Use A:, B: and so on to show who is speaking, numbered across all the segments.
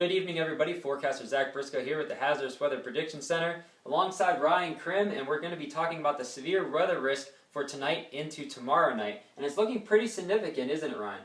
A: Good evening, everybody. Forecaster Zach Briscoe here with the Hazardous Weather Prediction Center alongside Ryan Krim, and we're going to be talking about the severe weather risk for tonight into tomorrow night. And it's looking pretty significant, isn't it, Ryan?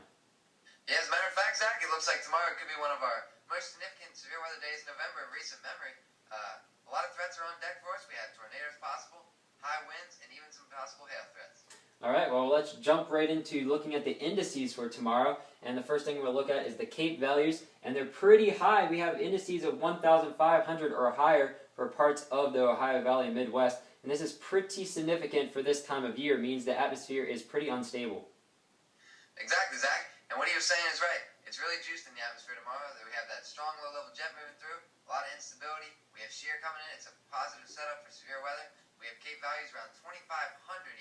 B: Yeah, as a matter of fact, Zach, it looks like tomorrow could be one of our most significant severe weather days in November in recent memory. A lot of threats are on deck for us. We have tornadoes possible, high winds, and even some possible hail threats.
A: All right, well, let's jump right into looking at the indices for tomorrow. And the first thing we'll look at is the CAPE values, and they're pretty high. We have indices of 1,500 or higher for parts of the Ohio Valley and Midwest. And this is pretty significant for this time of year. It means the atmosphere is pretty unstable.
B: Exactly, Zach. And what he was saying is right. It's really juiced in the atmosphere tomorrow. We have that strong low-level jet moving through, a lot of instability. We have shear coming in. It's a positive setup for severe weather. We have CAPE values around 2,500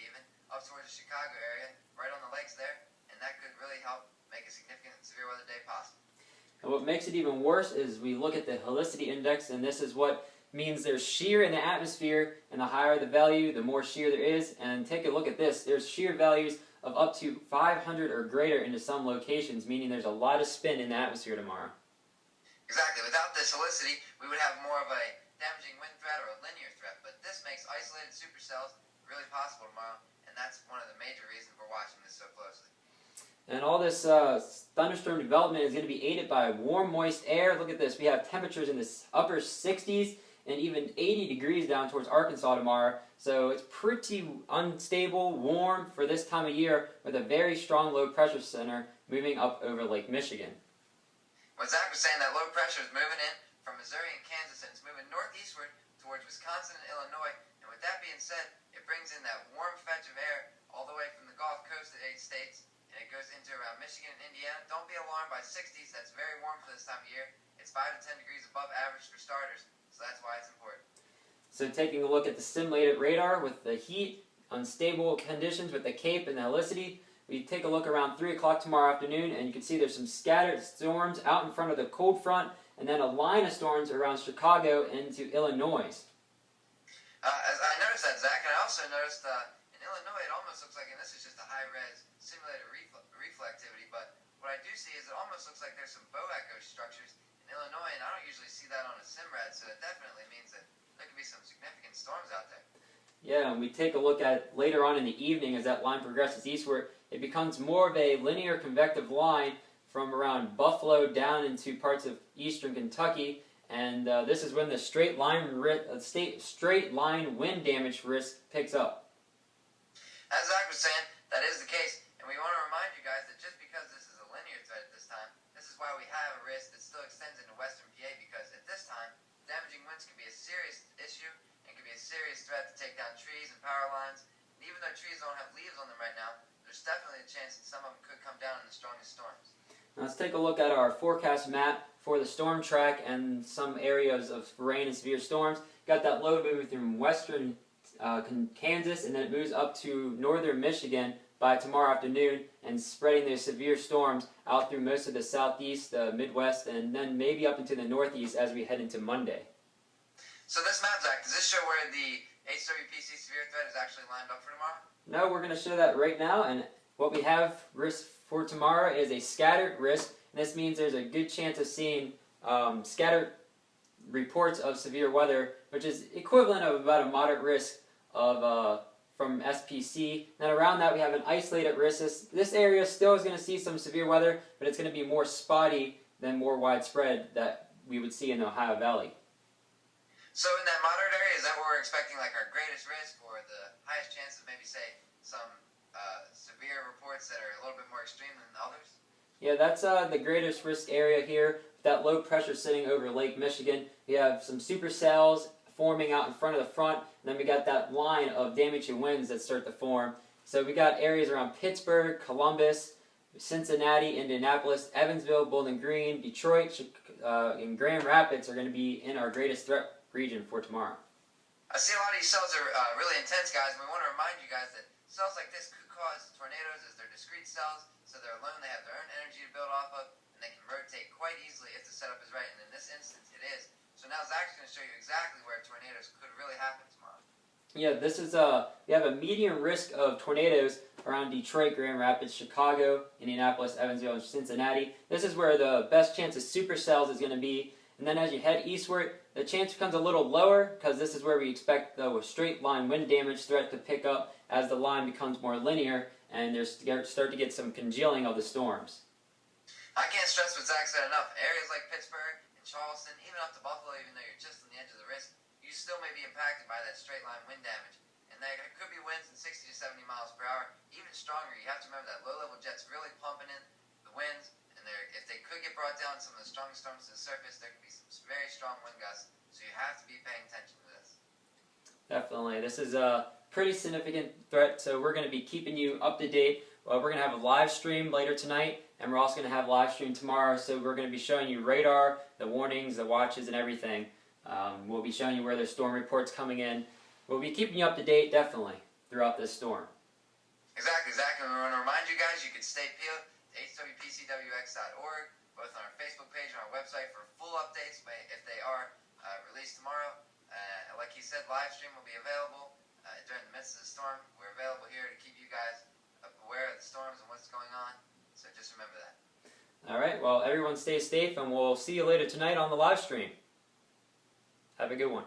B: even, up towards the Chicago area, right on the lakes there, and that could really help make a significant severe weather day possible.
A: And what makes it even worse is we look at the Helicity Index, and this is what means there's shear in the atmosphere, and the higher the value, the more shear there is. And take a look at this. There's shear values of up to 500 or greater into some locations, meaning there's a lot of spin in the atmosphere tomorrow.
B: Exactly. Without this helicity, we would have more of a damaging wind threat or a linear threat, but this makes isolated supercells really possible tomorrow, and that's one of the major reasons we're watching this so closely.
A: And all this thunderstorm development is going to be aided by warm, moist air. Look at this. We have temperatures in the upper 60s and even 80 degrees down towards Arkansas tomorrow. So it's pretty unstable, warm for this time of year with a very strong low pressure center moving up over Lake Michigan.
B: What Zach was saying, that low pressure is moving in from Missouri and Kansas, and it's moving northeastward towards Wisconsin and Illinois. And with that being said, it brings in that warm fetch of air all the way from the Gulf Coast to 8 states, and it goes into around Michigan and Indiana. Don't be alarmed by 60s. That's very warm for this time of year. It's 5 to 10 degrees above average for starters, so that's why it's important.
A: So taking a look at the simulated radar with the heat, unstable conditions with the CAPE and the Helicity, we take a look around 3 o'clock tomorrow afternoon, and you can see there's some scattered storms out in front of the cold front, and then a line of storms around Chicago into Illinois.
B: As I noticed that, Zach, and I also noticed in Illinois it almost looks like, and this is just a high-res simulated reflectivity, but what I do see is it almost looks like there's some bow echo structures in Illinois, and I don't usually see that on a SIMRAD, so it definitely means that there could be some significant storms out there.
A: Yeah, and we take a look at later on in the evening as that line progresses eastward, it becomes more of a linear convective line from around Buffalo down into parts of eastern Kentucky, and this is when the straight line wind damage risk picks up.
B: As Zach was saying, that is the case, and we want to remind you guys that just because this is a linear threat at this time, this is why we have a risk that still extends into western PA, because at this time, damaging winds can be a serious issue and can be a serious threat to take down trees and power lines. And even though trees don't have leaves on them right now, there's definitely a chance that some of them could come down in the strongest storms.
A: Now let's take a look at our forecast map for the storm track and some areas of rain and severe storms. Got that low moving through western Kansas, and then it moves up to northern Michigan by tomorrow afternoon and spreading those severe storms out through most of the southeast, Midwest, and then maybe up into the northeast as we head into Monday.
B: So this map, Zach, does this show where the HWPC severe threat is actually lined up for tomorrow?
A: No, we're going to show that right now, and what we have risk for tomorrow is a scattered risk, and this means there's a good chance of seeing scattered reports of severe weather, which is equivalent of about a moderate risk of from SPC. Then around that we have an isolated risk. This area still is going to see some severe weather, but it's going to be more spotty than more widespread that we would see in the Ohio Valley.
B: So in that moderate area, is that where we're expecting like our greatest risk, or the highest chance of maybe, say, some severe reports that are a little bit more extreme than others?
A: Yeah, that's the greatest risk area here. That low pressure sitting over Lake Michigan. We have some supercells forming out in front of the front, and then we got that line of damaging winds that start to form. So we got areas around Pittsburgh, Columbus, Cincinnati, Indianapolis, Evansville, Bowling Green, Detroit, and Grand Rapids are going to be in our greatest threat region for tomorrow.
B: I see a lot of these cells are really intense, guys, and we want to remind you guys that cells like this could cause tornadoes as they're discrete cells, so they're alone, they have their own energy to build off of, and they can rotate quite easily if the setup is right, and in this instance it is. So now Zach's going to show you exactly where tornadoes could really happen tomorrow.
A: Yeah, this is we have a medium risk of tornadoes around Detroit, Grand Rapids, Chicago, Indianapolis, Evansville, and Cincinnati. This is where the best chance of supercells is going to be. And then as you head eastward, the chance becomes a little lower because this is where we expect the straight line wind damage threat to pick up as the line becomes more linear and there's start to get some congealing of the storms.
B: I can't stress what Zach said enough. Areas like Pittsburgh and Charleston, even up to Buffalo, even though you're just on the edge of the risk, you still may be impacted by that straight line wind damage. And there could be winds in 60 to 70 miles per hour, even stronger. You have to remember that low-level jet's really pumping in the winds, and if they could get brought down some of the strongest storms to the surface, there could be some very strong wind gusts. So you have to be paying attention to this.
A: Definitely. This is a pretty significant threat, so we're going to be keeping you up to date. We're going to have a live stream later tonight, and we're also going to have a live stream tomorrow, so we're going to be showing you radar, the warnings, the watches, and everything. We'll be showing you where there's storm reports coming in. We'll be keeping you up to date, definitely, throughout this storm.
B: Exactly, Zach. And we want to remind you guys, you can stay peeled to hwpcwx.org, both on our Facebook page and our website for full updates if they are released tomorrow. Like he said, live stream will be available during the midst of the storm. We're available here to keep you guys aware of the storms and what's going on. So just remember that.
A: All right, well, everyone stay safe, and we'll see you later tonight on the live stream. Have a good one.